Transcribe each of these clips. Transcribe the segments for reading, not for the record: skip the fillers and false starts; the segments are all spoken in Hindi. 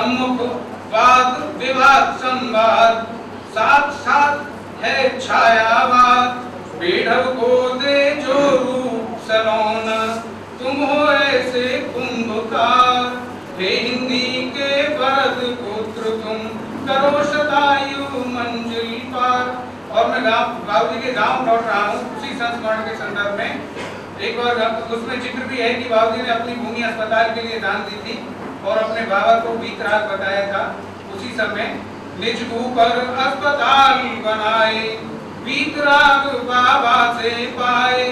सम्मुख वाद विवाद संवाद, साथ साथ है छायावाद, बेढब को दे जो रूप सलोना, तुम हो ऐसे कुंभकार, हे हिंदी के वरद पुत्र तुम, करो शतायु मंजिल पार। और मैं बाबू जी के गांव लौट रहा हूँ उसी संस्मरण के संदर्भ में। एक बार उसमें जिक्र भी है कि बाबू जी ने अपनी भूमि अस्पताल के लिए दान दी थी और अपने बाबा को वीतराग बताया था। उसी समय निज ऊपर अस्पताल बनाए, वीतराग बाबा से पाए,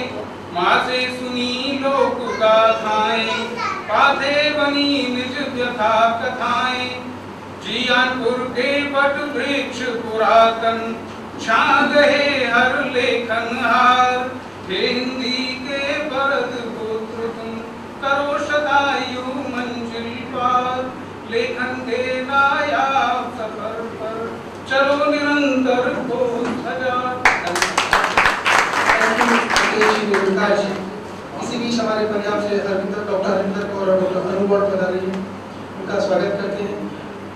माँ से सुनी लोक गाथाएं, पाथे बनी निज व्यथा कथाएं, जियानपुर के बट वृक्ष पुरातन, छा गए हर लेखन हार, हे हिंदी के वरद पुत्र तुम, करो शतायु मंजिल पार, लेखन देना याब सफर पर, चलो निरंतर हो हजार। इसी बीच हमारे पंजाब से डॉक्टर हरिंदर कौर और डॉक्टर अनुवर्ड पधारे हैं, उनका स्वागत करते हैं।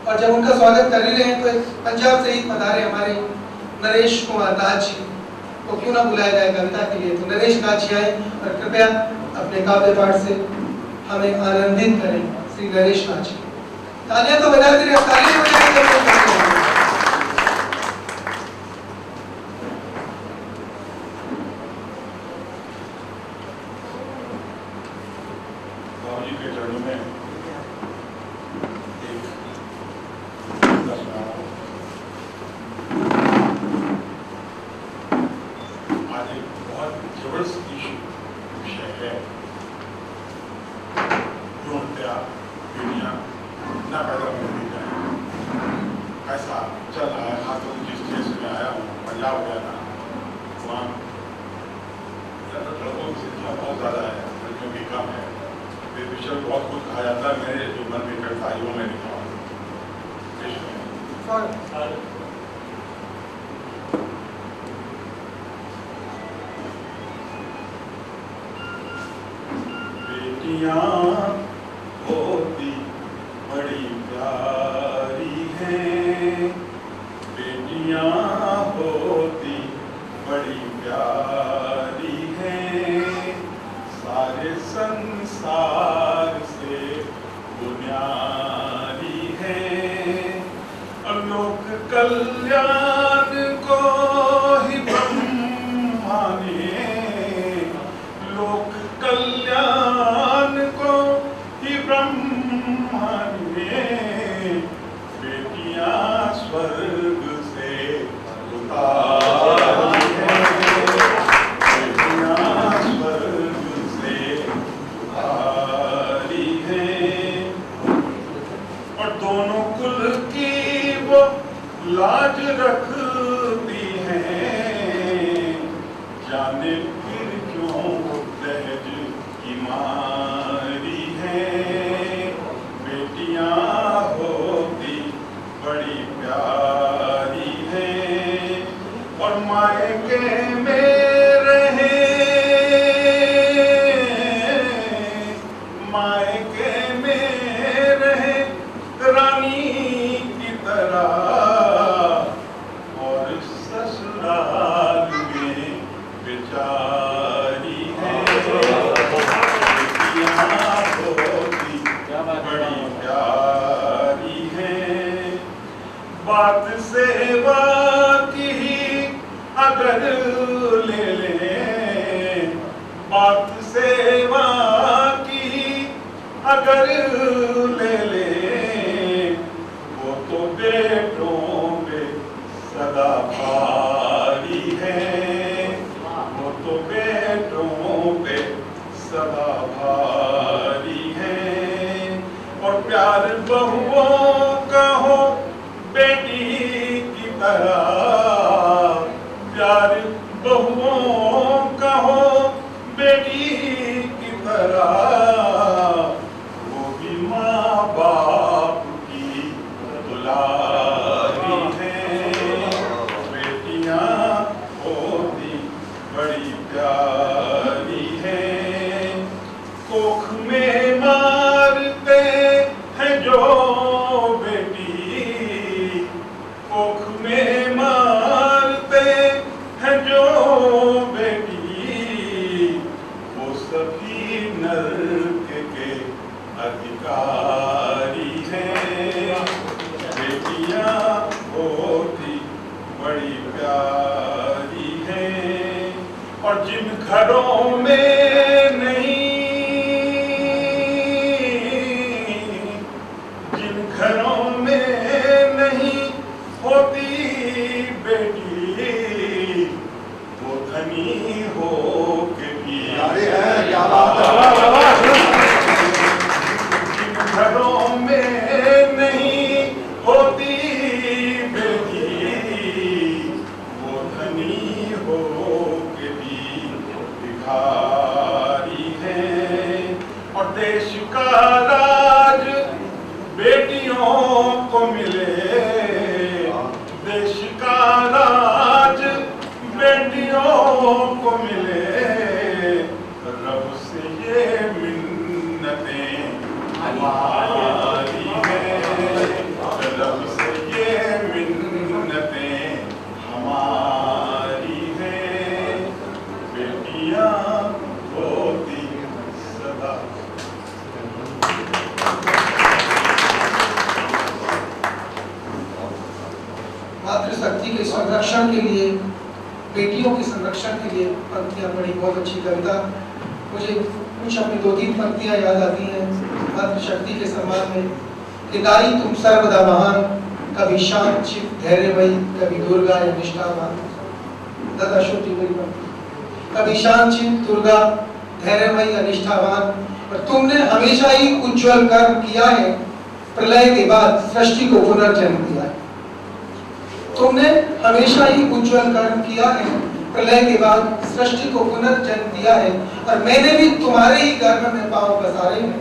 और जब उनका स्वागत कर ही रहे हैं तो पंजाब से ही पधारे हमारे नरेश कुमार दास जी को क्यों ना बुलाया जाए कविता के लिए। तो नरेश दास जी आए और कृपया अपने काव्य पाठ से हमें आनंदित करें। श्री नरेश दास जी, तालियां तो बजाते रहे, तालियां बजाते रहे। कोख में मारते हैं जो अधिकारी हैं, बेटियां होती बड़ी प्यारी हैं। और जिन घरों में नहीं, जिन घरों में नहीं होती बेटी, वो धनी हो के भी क्या बात है। जिन घरों में नहीं होती बेटी, वो धनी हो के भी भिखारी है। और देश का राज बेटियों को मिले, देश का राज बेटियों को मिले, रब से ये मिन्नतें हमारी हैं, रब से ये मिन्नतें हमारी हैं। बेटियां होती सदा। मातृशक्ति के संरक्षण के लिए, बेटियों के संरक्षण के लिए पंक्तियां पढ़ी, बहुत अच्छी कविता। मुझे कुछ अपनी 2-3 पंक्तियां याद आती हैं मातृशक्ति के सम्मान में कि दाई तुम सर्वदा महान, कभी शांत चित धैर्यमयी, कभी दुर्गा या निष्ठावान। दादा छोटी बड़ी पंक्ति, कभी शांत चित दुर्गा, धैर्यमयी या निष्ठावान। और तुमने हमेशा ही उज्जवल कर्म किया है, प्रलय के बाद सृष्टि को पुनर्जन्म दिया है। तुमने हमेशा ही उज्जवल कर्म किया है, प्रलय के बाद सृष्टि को पुनर्जन्म दिया है। और मैंने भी तुम्हारे ही गर्भ में पांव पसारे हैं,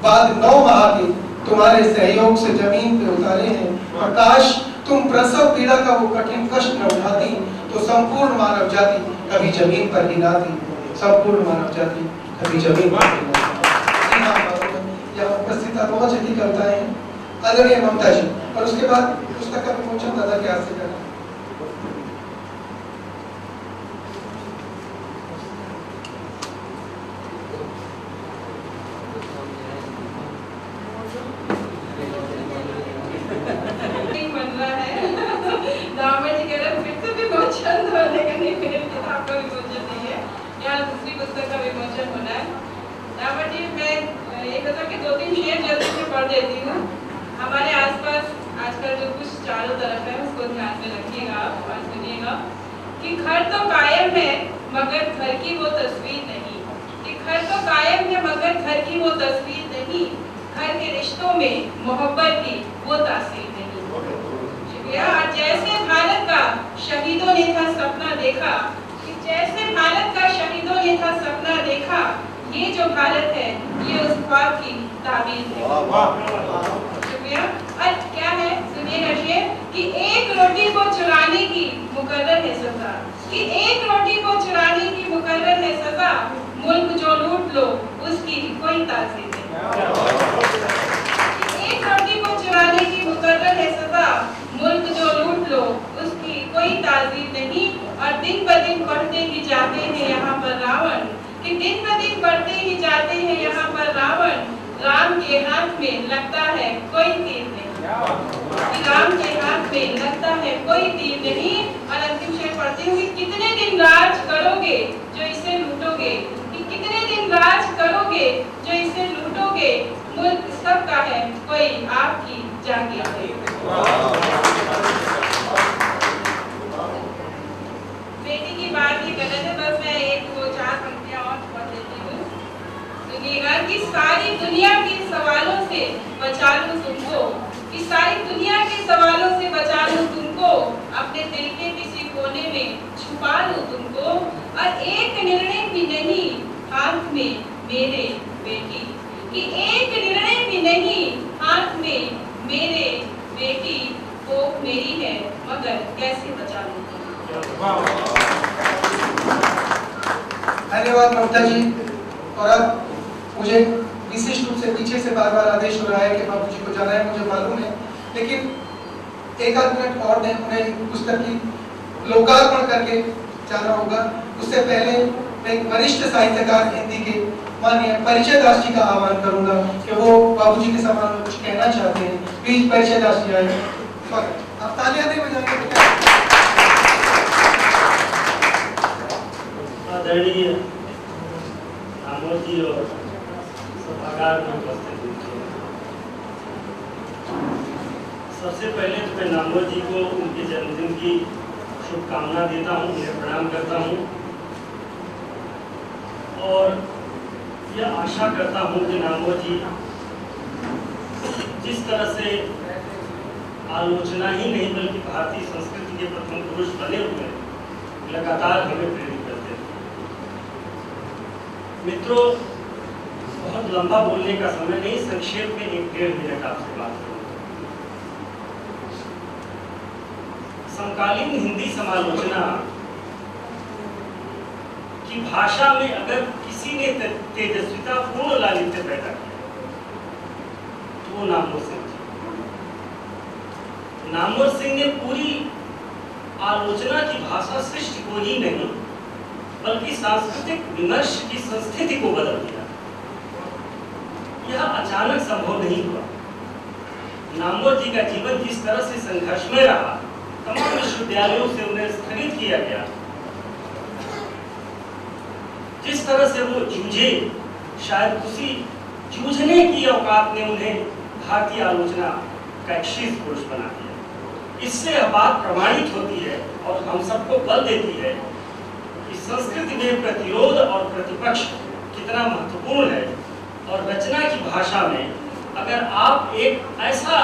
बाद 9 माह के तुम्हारे सहयोग से जमीन पे उतारे हैं। और काश तुम प्रसव पीड़ा का वो कठिन कष्ट न उठाती, तो संपूर्ण मानव जाति कभी जमीन पर ही ना थी। संपूर्ण मानव जाति कभी जमीन पर ही ना थी। यहाँ उपस्थित रोज की कविताएं हैं आदरणीय ममता जी, और उसके बाद पुस्तक का विमोचन दादा के हाथ से करना। दूसरी पुस्तक का विमोचन होना है। रावण जी, मैं एक बता के 2-3 शेर जल्दी से पढ़ देती हूँ। हमारे आसपास आजकल जो कुछ चारों तरफ है उसको ध्यान में रखिएगा आप और सुनिएगा कि घर तो कायम है मगर घर की वो तस्वीर नहीं, कि घर तो कायम है मगर घर की वो तस्वीर नहीं, घर के रिश्तों में मोहब्बत की वो तासीर नहीं। शुक्रिया। और जैसे भारत का शहीदों ने था सपना देखा, कि जैसे भारत का शहीदों ने था सपना देखा, ये जो भारत है ये उस ख्वाब की ताबीर है। शुक्रिया। और क्या है सुनिएगा शेर कि एक रोटी को चुराने की मुकर्रर है सजा, कि एक रोटी को चुराने की मुकर्रर है सजा, मुल्क जो लूट लो उसकी कोई तासीर नहीं। एक रोटी को चुराने की मुकर्रर है सजा, मुल्क जो लूट लो उसकी कोई तासीर नहीं। और दिन ब दिन बढ़ते ही जाते हैं यहाँ पर रावण, कि दिन ब दिन बढ़ते ही जाते हैं यहाँ पर रावण, राम के हाथ में लगता है कोई तीर नहीं, राम के हाथ में लगता है कोई तीर नहीं। और अंतिम शेर पढ़ती हूँ कि कितने दिन राज करोगे जो इसे लूटोगे, कि कितने दिन राज करोगे जो इसे लूटोगे, मुल्क सबका है कोई आपकी जागीर नहीं। बेटी की बात ही गलत है, बस मैं 1-2-4 पंक्तियां और पढ़ देती हूँ। सुनिएगा कि सारी दुनिया के सवालों से बचा लूं तुमको, कि सारी दुनिया के सवालों से बचा लूं तुमको, अपने दिल के किसी कोने में छुपा लूं तुमको। और एक निर्णय भी नहीं हाथ में मेरे बेटी, कि एक निर्णय भी नहीं हाथ में मेरे बेटी, वो मेरी है मगर कैसे बचा लूं। धन्यवाद ममता जी। और अब मुझे विशिष्ट रूप से पीछे से बार-बार आदेश हो रहा है कि बाबू जी को जाना है, मुझे मालूम है, लेकिन 1 मिनट और दें, उन्हें पुस्तक की लोकार्पण करके जाना होगा। उससे पहले मैं एक वरिष्ठ साहित्यकार हिंदी के माननीय परिचय दास जी का आह्वान करूंगा कि वो बाबूजी के समान में कुछ कहना चाहते हैं। प्लीज परिचय दास जी आए। स्वागत। आप तालियां नहीं बजाएंगे? आदरणीय नामोजी और सभागार में उपस्थित हुए, सबसे पहले तो मैं नामोजी को उनके जन्मदिन की शुभकामना देता हूँ, उन्हें प्रणाम करता हूँ और यह आशा करता हूँ कि नामोजी जिस तरह से आलोचना ही नहीं बल्कि भारतीय संस्कृति के प्रथम पुरुष बने हुए लगातार हमें प्रेरित करते हैं। मित्रों, बहुत लंबा बोलने का समय नहीं, संक्षेप में 1-1.5 मिनट आपसे बात करूंगा। समकालीन हिंदी समालोचना की भाषा में अगर किसी ने तेजस्विता पूर्ण लालित्य पैदा किया तो वो नामवर सिंह जी। नामवर सिंह ने पूरी आलोचना की भाषा सृष्टि को ही नहीं बल्कि सांस्कृतिक विमर्श की संस्कृति को बदल दिया। यह अचानक संभव नहीं हुआ। नामवर जी का जीवन जिस तरह से संघर्ष में रहा, तमाम विश्वविद्यालयों से उन्हें स्थगित किया गया, जिस तरह से वो जूझे, शायद उसी जूझने की औकात ने उन्हें भारतीय आलोचना का एक शीर्ष पुरुष बना दिया। इससे यह बात प्रमाणित होती है और हम सबको बल देती है कि संस्कृति में प्रतिरोध और प्रतिपक्ष कितना महत्वपूर्ण है और रचना की भाषा में अगर आप एक ऐसा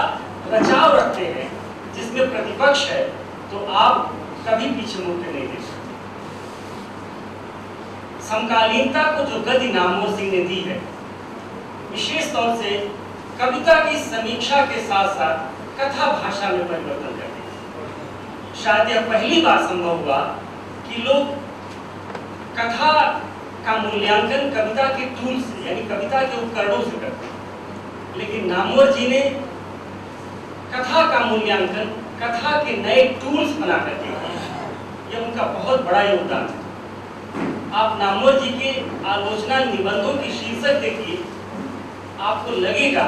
रचाव रखते हैं जिसमें प्रतिपक्ष है तो आप कभी पीछे मुड़ के नहीं देख सकते। समकालीनता को जो गति नामवर सिंह ने दी है, विशेष तौर से कविता की समीक्षा के साथ साथ कथा भाषा में परिवर्तन कर दी। शायद यह पहली बार संभव हुआ कि लोग कथा का मूल्यांकन कविता के टूल से यानी कविता के उपकरणों से करते हैं, लेकिन नामवर जी ने कथा का मूल्यांकन कथा के नए टूल्स बना करके किया। यह उनका बहुत बड़ा योगदान है। आप नामवर जी के आलोचना निबंधों की शीर्षक देखिए, आपको लगेगा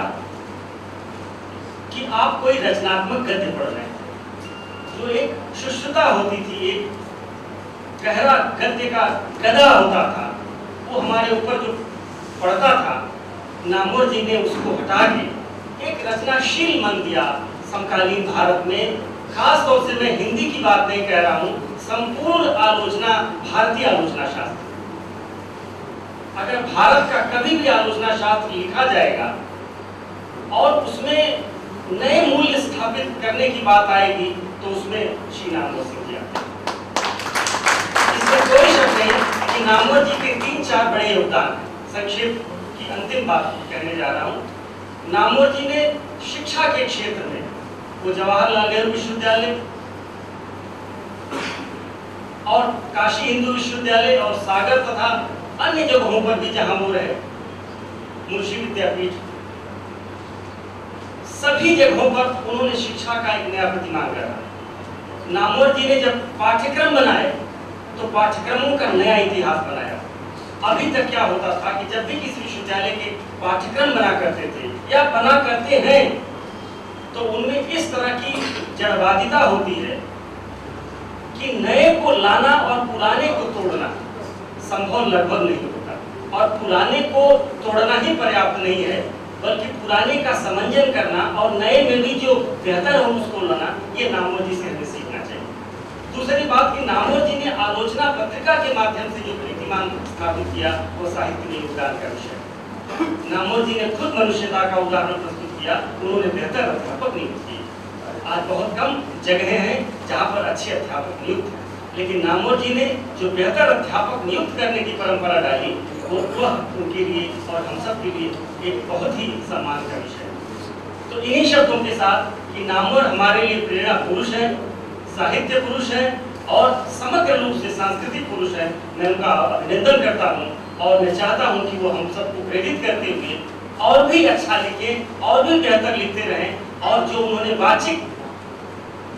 कि आप कोई रचनात्मक गद्य पढ़ रहे हैं। जो एक शुष्कता होती थी, एक गहरा गद्य का गदा होता था, वो हमारे ऊपर जो पड़ता था, नामवर जी ने उसको हटा के एक रचनाशील मन दिया समकालीन भारत में। खास तौर से मैं हिंदी की बात नहीं कह रहा हूँ, संपूर्ण आलोचना, भारतीय आलोचना शास्त्र। अगर भारत का कभी भी आलोचना शास्त्र लिखा जाएगा और उसमें नए मूल्य स्थापित करने की बात आएगी तो उसमें श्री नामवर सिंह जी आते हैं। इसमें कोई शक नहीं कि नामवर जी के 3-4 बड़े योगदान हैं। संक्षेप की अंतिम बात कहने जा रहा हूँ। नामवर जी ने शिक्षा के क्षेत्र में वो जवाहरलाल नेहरू विश्वविद्यालय और काशी हिंदू विश्वविद्यालय और सागर तथा अन्य जगहों पर भी जहां वो रहे, मुंशी विद्यापीठ, सभी जगहों पर उन्होंने शिक्षा का एक नया प्रतिमान गढ़ा। नामवर जी ने जब पाठ्यक्रम बनाए तो पाठ्यक्रमों का नया इतिहास बनाया। अभी तक क्या होता था कि जब भी किसी विश्वविद्यालय के पाठ्यक्रम बना करते थे या बना करते हैं तो उनमें इस तरह की जड़वादिता होती है कि नए को लाना और पुराने को तोड़ना संभव लगभग नहीं होता, और पुराने को तोड़ना ही पर्याप्त नहीं है बल्कि पुराने का समंजन करना और नए में भी जो बेहतर हो उसको लाना, ये नामवर जी से हमें सीखना चाहिए। दूसरी बात कि नामवर जी ने आलोचना पत्रिका के माध्यम से जो कीर्तिमान स्थापित किया वो साहित्य में योगदान का विषय है। नामवर जी ने खुद मनुष्यता का उदाहरण प्रस्तुत किया, उन्होंने बेहतर अध्यापक नियुक्त किए। आज बहुत कम जगहें हैं जहाँ पर अच्छे अध्यापक नियुक्त हैं, लेकिन नामवर जी ने जो बेहतर अध्यापक नियुक्त करने की परंपरा डाली वह उनके लिए और हम सब के लिए एक बहुत ही सम्मान का विषय है। तो इन्हीं शब्दों के साथ कि नामवर हमारे लिए प्रेरणा पुरुष है, साहित्य पुरुष है और समग्र रूप से सांस्कृतिक पुरुष है, मैं उनका अभिनंदन करता हूँ और मैं चाहता हूँ कि वो हम सबको प्रेरित करते हुए और भी अच्छा लिखें और भी बेहतर लिखते रहें, और जो उन्होंने वाचिक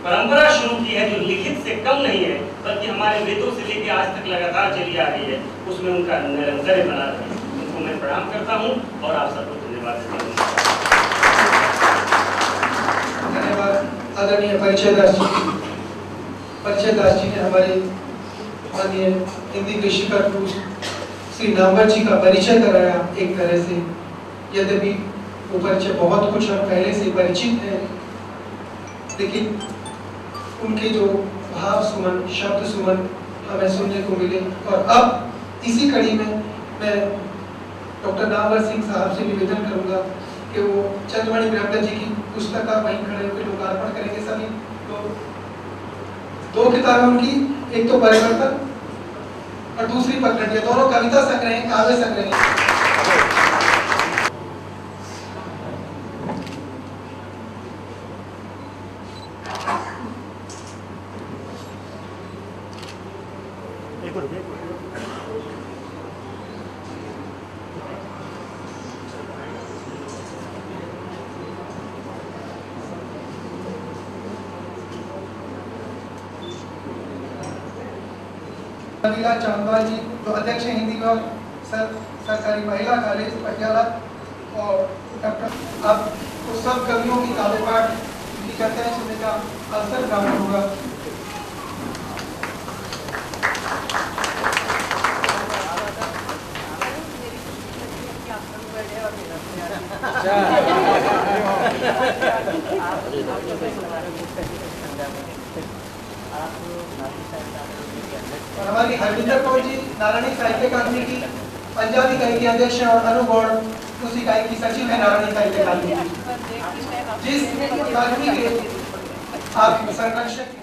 परंपरा शुरू की है जो लिखित से कम नहीं है बल्कि हमारे वेदों से लेकर आज तक लगातार चली आ रही है, उसमें उनका निरंतर बना रहे। सबको मैं प्रणाम करता हूँ और आप सबको धन्यवाद देता हूँ। धन्यवाद आदरणीय परिचय दास जी। परिचय दास जी ने हमारे माननीय हिंदी के शिखर पुरुष श्री नामवर जी का परिचय कराया एक तरह से। यद्यपि वो परिचय बहुत कुछ हम पहले से परिचित हैं, लेकिन उनके जो भाव सुमन, शब्द सुमन हमें सुनने को मिले। और अब इसी कड़ी में मैं डॉक्टर नामवर सिंह साहब से निवेदन करूंगा कि वो चंद्रमणि ब्रह्मदत्त जी की पुस्तक का वहीं खड़े होकर लोकार्पण करेंगे सभी लोग। दो किताबें उनकी, एक तो परिवर्तन और दूसरी पगडंडी, दोनों कविता संग्रह, काव्य संग्रह। लीला चांदवाल जी जो अध्यक्ष हैं हिंदी विभाग सरकारी महिला कॉलेज पटियाला, और डॉक्टर अब तो सब कवियों की काव्य पाठ की चर्चाएं सुनने का अवसर प्राप्त होगा। और हमारी हरविंदर कौर जी नारायणी साहित्य अकादमी की पंजाबी इकाई की अध्यक्ष हैं और अनुगौड़ उस इकाई की सचिव है नारायणी साहित्य अकादमी की, जिस अकादमी के आप संरक्षक